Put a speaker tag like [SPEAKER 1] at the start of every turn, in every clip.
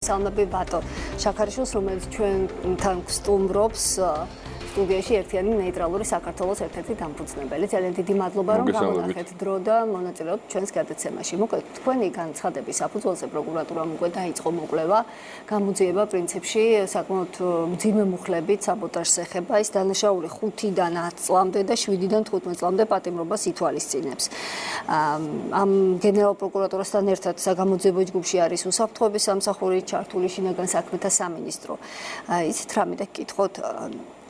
[SPEAKER 1] Salmabi Bato, Shakarishus, რომელიც ჩვენთან სტუმრობს სტუდიაში ერთიანი ნეიტრალური საქართველოს ერთ-ერთი დამფუძნებელი. ძალიან დიდი მადლობა, რომ გამონახეთ დრო და მონაწილეობთ ჩვენს გადაცემაში. მოკლედ, თქვენი განცხადების საფუძველზე პროკურატურამ უკვე დაიწყო მოკვლევა, გამოძიება პრინციპში საკმაოდ მძიმე მუხლებით საბოტაჟს ეხება. ის დანაშაული 5-დან 10 წლამდე და 7-დან 15 წლამდე პატიმრობას ითვალისწინებს. ამ გენერალ პროკურატურასთან ერთად საგამოძიებო ჯგუფში არის უსაფრთხოების სამსახური, ჩართული შინაგან საქმეთა სამინისტრო. იცით რამე და გკითხოთ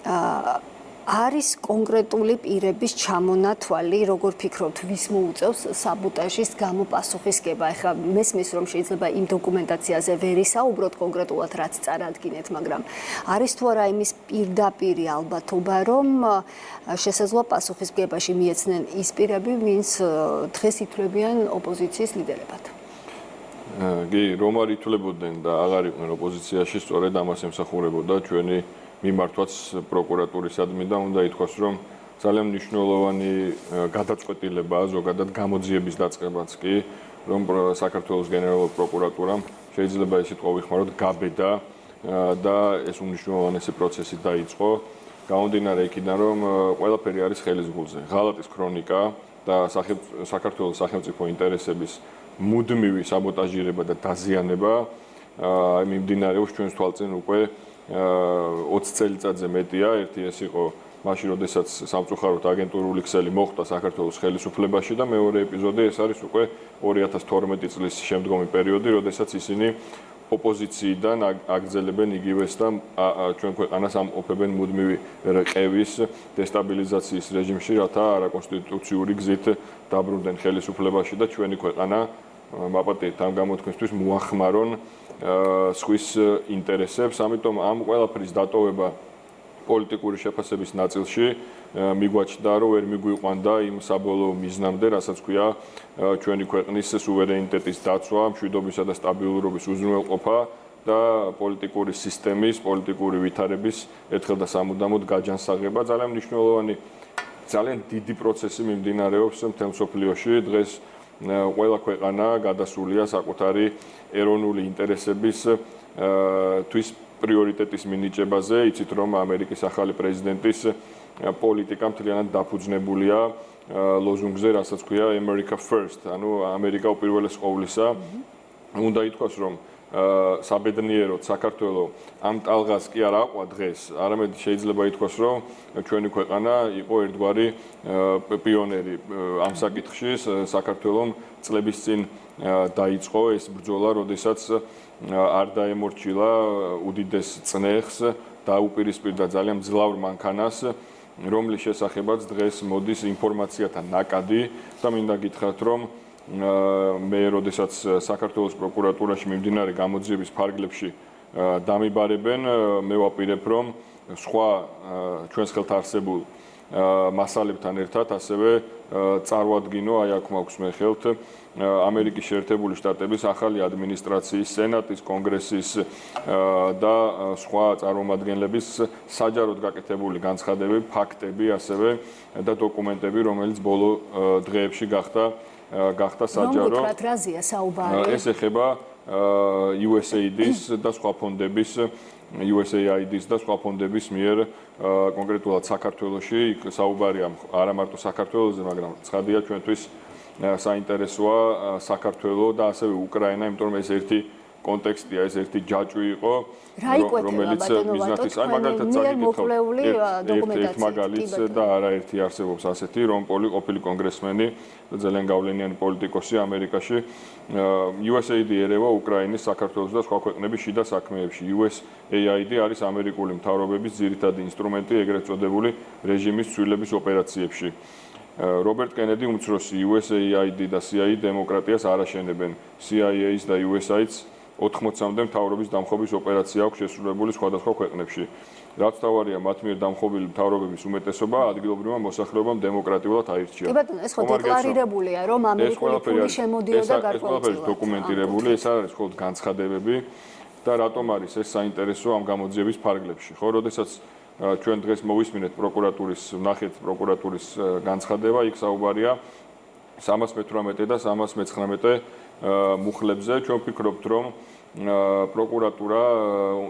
[SPEAKER 1] არის კონკრეტული პირების ჩამონათვალი, როგორ ფიქრობთ, ვის მოუწევს საბოტაჟის გამო პასუხისგება? ეხლა მესმის, რომ შეიძლება იმ დოკუმენტაციაზე ვერ ისაუბროთ კონკრეტულად, რაც წარადგინეთ, მაგრამ არის თუ არა იმის პირდაპირი ალბათობა, რომ შესაძლოა პასუხისგებაში მიეცნენ ის პირები, ვინც დღეს ითვლებიან ოპოზიციის ლიდერებად?
[SPEAKER 2] კი, რომ არ ითვლებოდნენ და აღარ იყვნენ ოპოზიციაში, სწორედ ამას ემსახურებოდა ჩვენი მიმართვაც პროკურატურისადმი და უნდა ითქვას, რომ ძალიან მნიშვნელოვანი გადაწყვეტილებაა ზოგადად გამოძიების დაწყებაც კი, რომ საქართველოს გენერალურ პროკურატურამ შეიძლება ეს სიტყვა ვიხმაროთ გაბედა და ეს უმნიშვნელოვანესი პროცესი დაიწყო. გამომდინარე იქიდან, რომ ყველაფერი არის ხელის გულზე. ღალატის ქრონიკა და საქართველოს სახელმწიფო ინტერესების მუდმივი საბოტაჟირება და დაზიანება მიმდინარეობს ჩვენს თვალწინ უკვე 20 წელიწადზე მეტია. ერთი ეს იყო მაშინ, როდესაც სამწუხაროდ აგენტურული ქსელი მოხვდა საქართველოს ხელისუფლებაში და მეორე ეპიზოდი ეს არის უკვე 2012 წლის შემდგომი პერიოდი, როდესაც ისინი ოპოზიციიდან აგრძელებენ იგივეს და ჩვენ ქვეყანას ამყოფებენ მუდმივი რყევის დესტაბილიზაციის რეჟიმში, რათა არაკონსტიტუციური გზით დაბრუნდნენ ხელისუფლებაში და ჩვენი ქვეყანა მაპატიეთ ამ გამოთქმისთვის მოახმარონ სხვის ინტერესებს. ამიტომ ამ ყველაფრის დატოვება პოლიტიკური შეფასების ნაწილში მიგვაჩნდა, რომ ვერ მიგვიყვანდა იმ საბოლოო მიზნამდე, რასაც ქვია ჩვენი ქვეყნის სუვერენიტეტის დაცვა, მშვიდობისა და სტაბილურობის უზრუნველყოფა და პოლიტიკური სისტემის, პოლიტიკური ვითარების ერთხელ და სამუდამოდ გაჯანსაღება. ძალიან მნიშვნელოვანი, ძალიან დიდი პროცესი მიმდინარეობს მთელ მსოფლიოში. დღეს ყველა ქვეყანა გადასულია საკუთარი ეროვნული ინტერესების თვის პრიორიტეტის მინიჭებაზე. იცით, რომ ამერიკის ახალი პრეზიდენტის პოლიტიკა მთლიანად დაფუძნებულია ლოზუნგზე, რასაც ქვია America First, ანუ ამერიკა უპირველეს ყოვლისა. უნდა ითქვას, რომ საბედნიეროდ საქართველოს ამ ტალღას კი არ აყვა დღეს, არამედ შეიძლება ითქვას, რომ ჩვენი ქვეყანა იყო ერთგვარი პიონერი ამ საკითხში. საქართველოს წლების წინ დაიწყო ეს ბრძოლა, როდესაც არ დაემორჩილა უდიდეს წნეხს და უპირისპირდა ძალიან მძლავრ მანქანას, რომლის შესახებაც დღეს მოდის ინფორმაციათა ნაკადი და მინდა გითხრათ, რომ მე როდესაც საქართველოს პროკურატურაში მიმდინარე გამოძიების ფარგლებში დამიბარებენ, მე ვაპირებ, რომ სხვა ჩვენს ხელთ არსებულ მასალებთან ერთად ასევე წარვადგინო, აი აქ მაქვს მე ხელთ ამერიკის შეერთებული შტატების ახალი ადმინისტრაციის, სენატის, კონგრესის და სხვა წარმომადგენლების საჯაროდ გაკეთებული განცხადებები, ფაქტები ასევე და დოკუმენტები, რომელიც ბოლო დღეებში გახდა საჯარო.
[SPEAKER 1] რომ ვთქვათ, რაზეა საუბარი?
[SPEAKER 2] ეს ეხება USAID-ის და სხვა ფონდების USAID-ის და სხვა ფონდების მიერ კონკრეტულად საქართველოში საუბარია არა მარტო საქართველოზე, მაგრამ ცხადია ჩვენთვის საინტერესოა საქართველო და ასევე უკრაინა, იმიტომ რომ ეს ერთი კონტექსტია, ეს ერთი ჯაჭვი იყო, რომელიც მიზნად აი მაგალითად წაგიკითხავთ ერთ მაგალითს და არაერთი არსებობს ასეთი, რომ ყოფილი კონგრესმენი და ძალიან გავლენიანი პოლიტიკოსი ამერიკაში USAID ერევა უკრაინის, საქართველოს და სხვა ქვეყნების შიდა საქმეებში. USAID არის ამერიკული მთავრობების ძირითადი ინსტრუმენტი ეგრეთ წოდებული რეჟიმის ცვლილების ოპერაციებში. რობერტ კენედი უმცროსი USAID და CIA დემოკრატიას არ აშენებენ. CIA-ს და USAID-ს 80-მდე მთავრობის დამხობის ოპერაცია აქვს შესრულებული სხვადასხვა ქვეყნებში. რაც თავარია, მათ მიერ დამხობილი მთავრობების უმეტესობა ადგილობრივმა მოსახლეობამ დემოკრატიულად აირჩია.
[SPEAKER 1] კი ბატონო, ეს ხო დეკლარირებულია, რომ ამერიკული ფული შემოდიოდა გარკვეულ
[SPEAKER 2] ყველაფერი დოკუმენტირებული, ეს არის მხოლოდ განცხადებები და რატომ არის ეს საინტერესო ამ გამოძიების ფარგლებში. ხო, როდესაც ჩვენ დღეს მოვისმინეთ ვნახეთ პროკურატურის განცხადება, იქ საუბარია 318 და 319 მუხლებზე. ჩვენ ვფიქრობთ, რომ პროკურატურა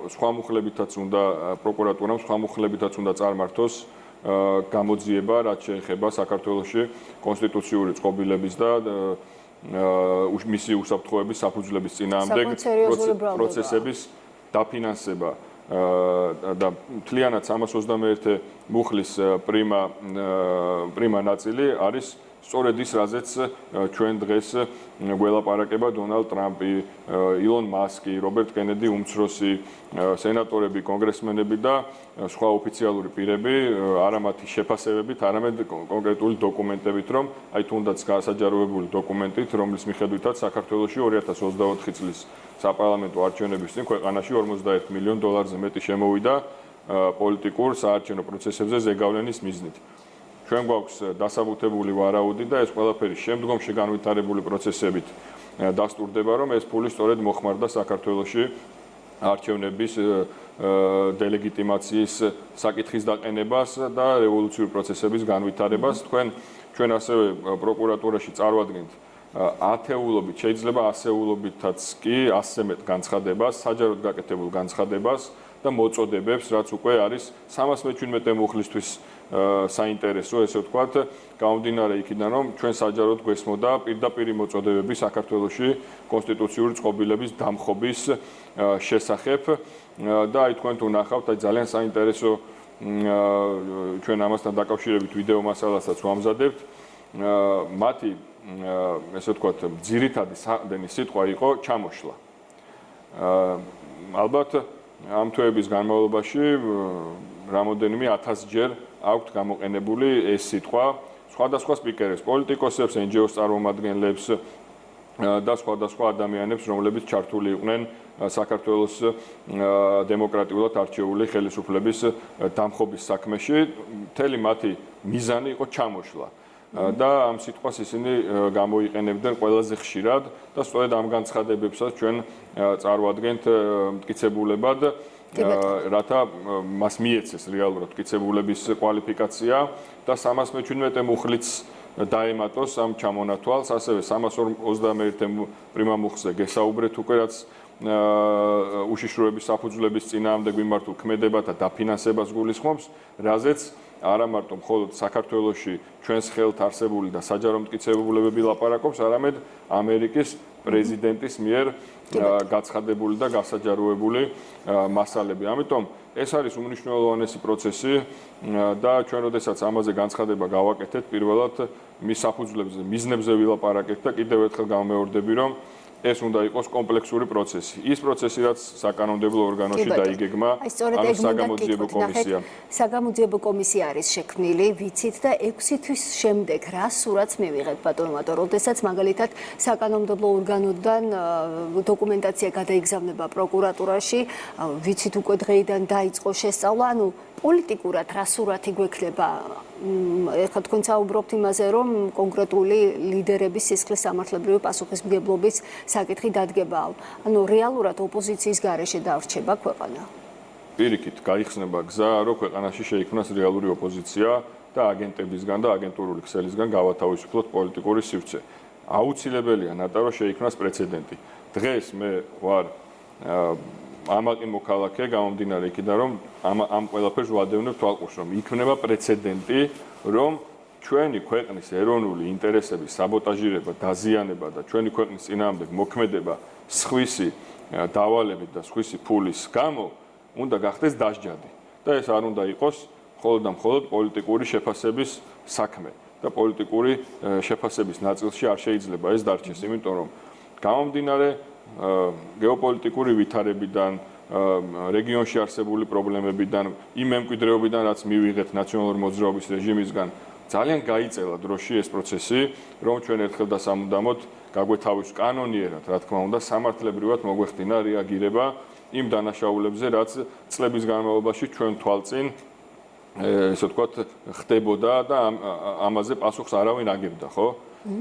[SPEAKER 2] სხვა მუხლებითაც უნდა პროკურატურამ სხვა მუხლებითაც უნდა წარმართოს გამოძიება, რაც შეეხება საქართველოში კონსტიტუციური წყობილების და მისი უსაფრთხოების საფუძვლების წინააღმდეგ პროცესების დაფინანსება და მთლიანად 321 მუხლის პრიმა ნაწილი არის სწორედ ის, რაზეც ჩვენ დღეს გველაპარაკება დონალდ ტრამპი, ილონ მასკი, რობერტ კენედი უმცროსი, სენატორები, კონგრესმენები და სხვა ოფიციალური პირები, არა მათი შეფასებებით, არამედ კონკრეტული დოკუმენტებით, რომ აი თუნდაც გასაჯაროებული დოკუმენტით, რომლის მიხედვითაც საქართველოში 2024 წლის საპარლამენტო არჩევნების წინ ქვეყანაში $41 მილიონ მეტი შემოვიდა პოლიტიკურ საარჩევნო პროცესებზე ზეგავლენის მიზნით. ჩვენ გვაქვს დასაბუთებული ვარაუდი და ეს ყველაფერი შემდგომში განვითარებული პროცესებით დასტურდება, რომ ეს ფული სწორედ მოხმარდა საქართველოში არჩევნების დელეგიტიმაციის საკითხის დაყენებას და რევოლუციური პროცესების განვითარებას. ჩვენ ასევე პროკურატურაში წარვადგენთ ათეულობით, შეიძლება ასეულობითაც კი 100-ზე მეტ განცხადებას, საჯაროდ გაკეთებულ განცხადებას და მოწოდებებს, რაც უკვე არის 317 მუხლისთვის საინტერესო, ესე ვთქვათ, გამომდინარე იქიდან, რომ ჩვენ საჯაროდ გვესმოდა პირდაპირი მოწოდებები საქართველოში კონსტიტუციური წყობილების დამხობის შესახებ და აი თქვენ თუ ნახავთ, აი ძალიან საინტერესო ჩვენ ამასთან დაკავშირებით ვიდეო მასალასაც ვამზადებთ. მათი ესე ვთქვათ, ძირითადი საყრდენი სიტყვა იყო ჩამოშლა. ალბათ ამ თვეების განმავლობაში რამოდენიმე 1000-ჯერ აქვთ გამოყენებული ეს სიტყვა სხვადასხვა სპიკერებს, პოლიტიკოსებს, NGO-ს წარმომადგენლებს და სხვადასხვა ადამიანებს, რომლებიც ჩართული იყვნენ საქართველოს დემოკრატიულად არჩეული ხელისუფლების დამხობის საქმეში. მთელი მათი მიზანი იყო ჩამოშლა. და ამ სიტყვას ისინი გამოიყენებდნენ ყველაზე ხშირად და სწორედ ამ განცხადებებსაც ჩვენ წარვადგენთ მტკიცებულებად, რათა მას მიეცეს რეალურად მტკიცებულების კვალიფიკაცია და 317 მუხლიც დაემატოს ამ ჩამონათვალს, ასევე 321 პრიმა მუხლზე გესაუბრეთ უკვე, რაც უშიშროების საფუძვლების წინააღმდეგ მიმართულ ქმედებათა დაფინანსებას გულისხმობს, რაზეც არა მარტო მხოლოდ საქართველოში ჩვენს ხელთ არსებული და საჯარო მტკიცებულებები ლაპარაკობს, არამედ ამერიკის პრეზიდენტის მიერ გაცხადებული და გასაჯაროებული მასალები. ამიტომ ეს არის უმნიშვნელოვანესი პროცესი და ჩვენ როდესაც ამაზე განცხადება გავაკეთეთ, პირველად მის საფუძვლებზე, მიზნებზე ვილაპარაკეთ და კიდევ ერთხელ გამეორდები, რომ ეს უნდა იყოს კომპლექსური პროცესი. ის პროცესი, რაც საკანონმდებლო ორგანოში დაიგეგმა, ანუ საგამოძიებო კომისია.
[SPEAKER 1] საგამოძიებო კომისია არის შექმნილი, ვიცით და 6 თვის შემდეგ რა სურათს მივიღეთ ბატონო, როდესაც მაგალითად საკანონმდებლო ორგანოდან დოკუმენტაცია გადაიგზავნება პროკურატურაში, ვიცით უკვე დღეიდან დაიწყო შესწავლა, ანუ პოლიტიკურად რა სურათი გვექნება? ეხლა თქვენ საუბრობთ იმაზე, რომ კონკრეტული ლიდერების სისხლის სამართლებრივი პასუხისმგებლობის საკითხი დადგება. ანუ რეალურად ოპოზიციის გარეშე დარჩება ქვეყანა.
[SPEAKER 2] პირიქით, გაიხსნება გზა, რომ ქვეყანაში შეიქმნას რეალური ოპოზიცია და აგენტებისგან და აგენტურული ქსელისგან გავათავისუფლოთ პოლიტიკური სივრცე. აუცილებელია ნატა, რომ შეიქმნას პრეცედენტი. დღეს მე ვარ ამაყი მოქალაქე, გამომდინარე იქიდან, რომ ამ ყველაფერს ვადევნებ თვალყურს, რომ იქნება პრეცედენტი, რომ ჩვენი ქვეყნის ეროვნული ინტერესების საბოტაჟირება, დაზიანება და ჩვენი ქვეყნის წინააღმდეგ მოქმედება სხვისი დავალებით და სხვისი ფულის გამო უნდა გახდეს დასჯადი. და ეს არ უნდა იყოს მხოლოდ და მხოლოდ პოლიტიკური შეფასების საქმე და პოლიტიკური შეფასების ნაწილში არ შეიძლება ეს დარჩეს, იმიტომ რომ გამომდინარე გეოპოლიტიკური ვითარებიდან, რეგიონში არსებული პრობლემებიდან, იმ მემკვიდრეობიდან, რაც მივიღეთ ნაციონალური მოძრაობის რეჟიმისგან, ძალიან გაიწელა დროში ეს პროცესი, რომ ჩვენ ერთხელ და სამუდამოდ გაგვეთავისუფლოს კანონიერად, რა თქმა უნდა, სამართლებრივად მოგვეხდინა რეაგირება იმ დანაშაულებზე, რაც წლების განმავლობაში ჩვენ თვალწინ ესე ვთქვათ ხდებოდა და ამაზე პასუხს არავინ აგებდა, ხო?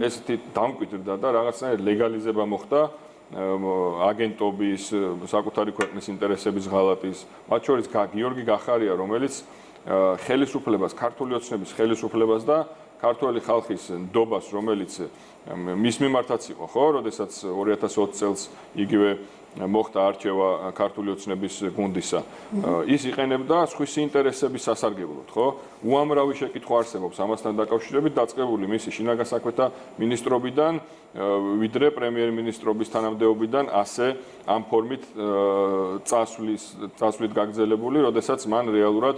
[SPEAKER 2] ესეთი დამკვიდრდა და რაღაცნაირად ლეგალიზება მოხდა აგენტობის, საკუთარი ქვეყნის ინტერესების ღალატის, მათ შორის გიორგი გახარია, რომელიც ხელისუფლებას, ქართული ოცნების ხელისუფლებას და ქართველი ხალხის ნდობას, რომელიც მის მიმართაც იყო, ხო, როდესაც 2020 წელს იგივე მოხდა არჩევა ქართული ოცნების გუნდისა. ის იყენებდა სხვის ინტერესების სასარგებლოდ, ხო? უამრავი შეკითხვა არსებობს ამასთან დაკავშირებით, დაწყებული მისი შინაგან საქმეთა მინისტრობიდან, ვიდრე პრემიერ-მინისტრობის თანამდებობიდან, ასე ამ ფორმით წასვლით გაგრძელებული, როდესაც მან რეალურად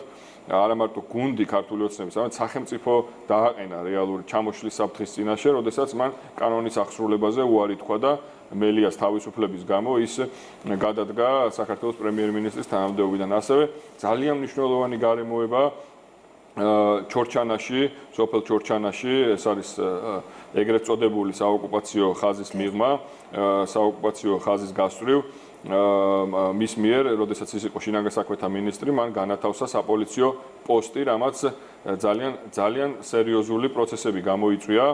[SPEAKER 2] არა მარტო გუნდი ქართული ოცნების, არამედ სახელმწიფო დააყენა რეალური ჩამოშლის საფრთხის წინაშე, როდესაც მან კანონის აღსრულებაზე უარი თქვა და მელიას თავისუფლების გამო ის გადადგა საქართველოს პრემიერ-მინისტრის თანამდებობიდან. ასევე ძალიან მნიშვნელოვანი გარემოება ჩორჩანაში, სოფელ ჩორჩანაში, ეს არის ეგრეთ წოდებული საოკუპაციო ხაზის მიღმა, საოკუპაციო ხაზის გასწვრივ მის მიერ, როდესაც ის იყო შინაგან საქმეთა მინისტრი, მან განათავსა საპოლიციო პოსტი, რამაც ძალიან სერიოზული პროცესები გამოიწვია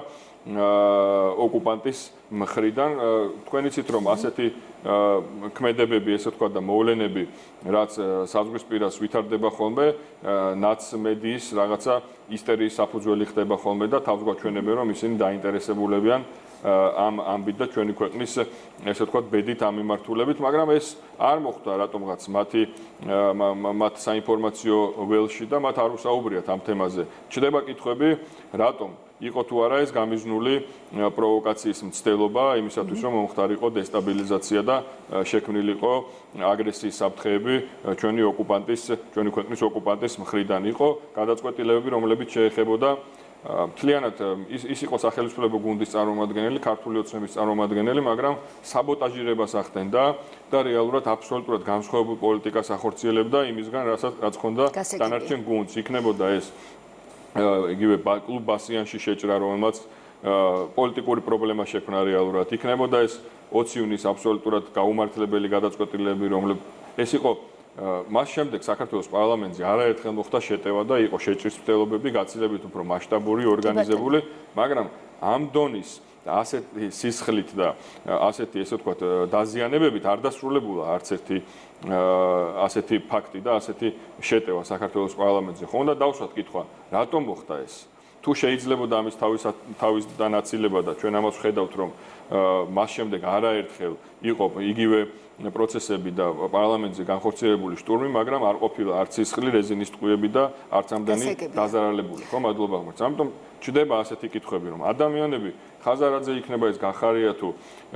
[SPEAKER 2] ოკუპანტის მხრიდან. თქვენ იცით, რომ ასეთი ქმედებები, ესე ვთქვათ და მოვლენები, რაც საზღვრისპირას ვითარდება ხოლმე, ნაცმედიის რაღაცა ისტერიის საფუძველი ხდება ხოლმე და თავს გვაჩვენებენ, რომ ისინი დაინტერესებულებიან ამ ამბით და ჩვენი ქვეყნის, ესე ვთქვათ, ბედით ამ მიმართულებით, მაგრამ ეს არ მოხდა რატომღაც მათ საინფორმაციო ველში და მათ არ უსაუბრიათ ამ თემაზე. ჩდება კითხვები, რატომ იყო თუ არა ეს გამიზნული პროვოკაციის მცდელობა იმისათვის, რომ მომხდარიყო დესტაბილიზაცია და შექმნილიყო აგრესიის საფრთხეები ჩვენი ქვეყნის ოკუპანტის მხრიდან. იყო გადაწყვეტილებები, რომლებიც შეეხებოდა მთლიანად ის იყო სახელმწიფო გუნდის წარმომადგენელი, ქართული ოცნების წარმომადგენელი, მაგრამ საბოტაჟირებას ახდენდა და რეალურად აბსოლუტურად განსხვავებულ პოლიტიკას ახორციელებდა იმისგან, რაც ჰქონდა დანარჩენ გუნდს. იქნებოდა ეს იგივე კლუბ ბასიანში შეჭრა, რომელმაც პოლიტიკური პრობლემა შექმნა რეალურად. იქნებოდა ეს 20 იუნის აბსოლუტურად გაუმართლებელი გადაწყვეტილებები, რომლებიც ეს იყო მას შემდეგ საქართველოს პარლამენტზე არაერთხელ მოხდა შეტევა და იყო შეჭრის მცდელობები გაცილებით უფრო მასშტაბური, ორგანიზებული, მაგრამ ამ დონის ასეთი სისხლით და ასეთი, ესე ვთქვათ, დაზიანებებით არ დასრულებულა არც ერთი ასეთი ფაქტი და ასეთი შეტევა საქართველოს პარლამენტზე. ხო უნდა დავსვათ კითხვა, რატომ მოხდა ეს? თუ შეიძლებოდა ამის თავის დანაცილება და ჩვენ ამას ვხედავთ, რომ მას შემდეგ არაერთხელ იყო იგივე პროცესები და პარლამენტზე განხორციელებული შტურმი, მაგრამ არ ყოფილა არც სისხლი, რეზინის ტყვიები და არც ამდენი დაზარალებული. ხო, მადლობა ღმერთს. ამიტომ ჩდება ასეთი კითხვები, რომ ადამიანები ხაზარაძე იქნება ეს გახარია თუ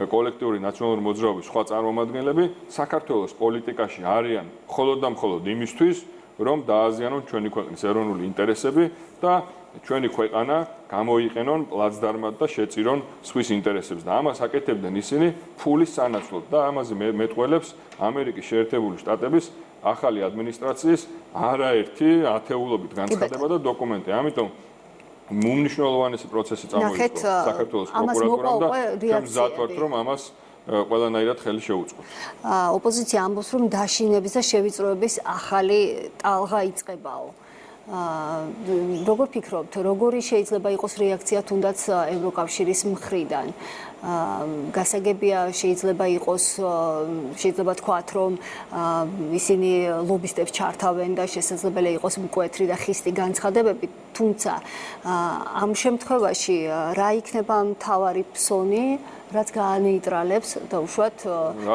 [SPEAKER 2] კოლექტიური ნაციონალური მოძრაობის სხვა წარმომადგენლები საქართველოს პოლიტიკაში არიან მხოლოდ და მხოლოდ იმისთვის, რომ დააზიანონ ჩვენი ქვეყნის ეროვნული ინტერესები და ჩვენი ქვეყანა გამოიყენონ პლაცდარმად და შეწირონ სხვის ინტერესებს და ამას აკეთებდნენ ისინი ფულის სანაცვლოდ და ამაზე მეტყველებს ამერიკის შეერთებული შტატების ახალი ადმინისტრაციის არაერთი ათეულობით განცხადება და დოკუმენტი. ამიტომ უმნიშვნელოვანესი პროცესი წამოიწყო საქართველოს პროკურატურამ და ჩვენ მზად ვართ, რომ ამას ყველანაირად ხელი შეუწყოთ.
[SPEAKER 1] ოპოზიცია ამბობს, რომ დაშინების და შევიწროების ახალი ტალღა იწყებაო. როგორ ფიქრობთ, როგორი შეიძლება იყოს რეაქცია თუნდაც ევროკავშირის მხრიდან? გასაგებია შეიძლება იყოს, შეიძლება თქვათ, რომ ისინი ლობისტებს ჩართავენ და შესაძლებელია იყოს მკვეთრი და ხისტი განცხადებები, თუმცა ამ შემთხვევაში რა იქნება მთავარი ფსონი, რაც გაანეიტრალებს და უშუალოდ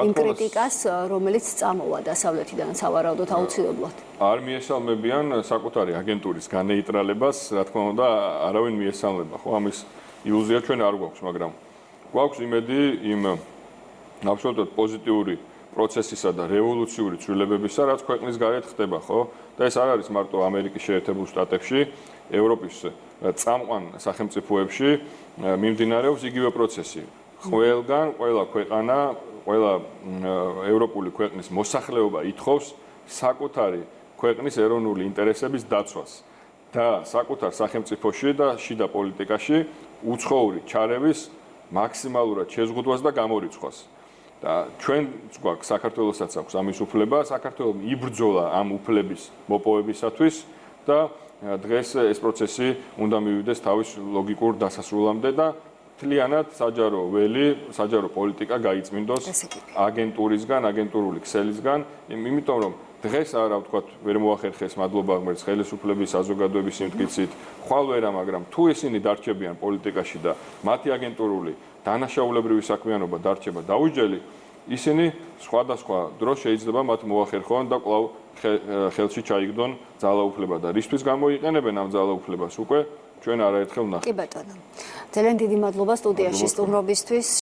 [SPEAKER 1] იმ კრიტიკას, რომელიც წამოვა დასავლეთიდან სავარაუდოდ აუცილებლად.
[SPEAKER 2] არ მიესალმებიან საკუთარი აგენტურის განეიტრალებას, რა თქმა უნდა, არავინ მიესალმება, ხო, ამის ილუზია ჩვენ არ გვაქვს, მაგრამ გვაქვს იმედი იმ აბსოლუტურად პოზიტიური პროცესისა და რევოლუციური ცვლილებებისა, რაც ქვეყნის გარეთ ხდება, ხო? და ეს არ არის მარტო ამერიკის შეერთებულ შტატებში, ევროპის წამყვან სახელმწიფოებში მიმდინარეობს იგივე პროცესი. ყველგან, ყველა ქვეყანა, ყველა ევროპული ქვეყნის მოსახლეობა ითხოვს საკუთარი ქვეყნის ეროვნული ინტერესების დაცვას და საკუთარ სახელმწიფოში და შიდა პოლიტიკაში უცხოური ჩარევის მაქსიმალურად შეზღუდვას და გამორიცხვას. და ჩვენც გვაქვს, საქართველოსაც აქვს ამის უფლება, საქართველოს იბრძოლა ამ უფლების მოპოვებისათვის და დღეს ეს პროცესი უნდა მივიდეს თავის ლოგიკურ დასასრულამდე და მთლიანად საჯარო ველი, საჯარო პოლიტიკა გაიწმინდოს აგენტურისგან, აგენტურული ქსელისგან, იმიტომ რომ დღეს არა ვთქვათ, ვერ მოახერხეს მადლობა ღმერთს ხელისუფლების საზოგადოების სიმტკიცით, ხვალ ვერა, მაგრამ თუ ისინი დარჩებიან პოლიტიკაში და მათი აგენტურული დანაშაულებრივი საქმიანობა დარჩება დაუჯელი, ისინი სხვადასხვა დროს შეიძლება მათ მოახერხონ და კვლავ ხელში ჩაიგდონ ძალაუფლება და რისთვის გამოიყენებენ ამ ძალაუფლებას უკვე ჩვენ არაერთხელ ვნახეთ.
[SPEAKER 1] კი ბატონო. ძალიან დიდი მადლობა სტუდიაში სტუმრობისთვის.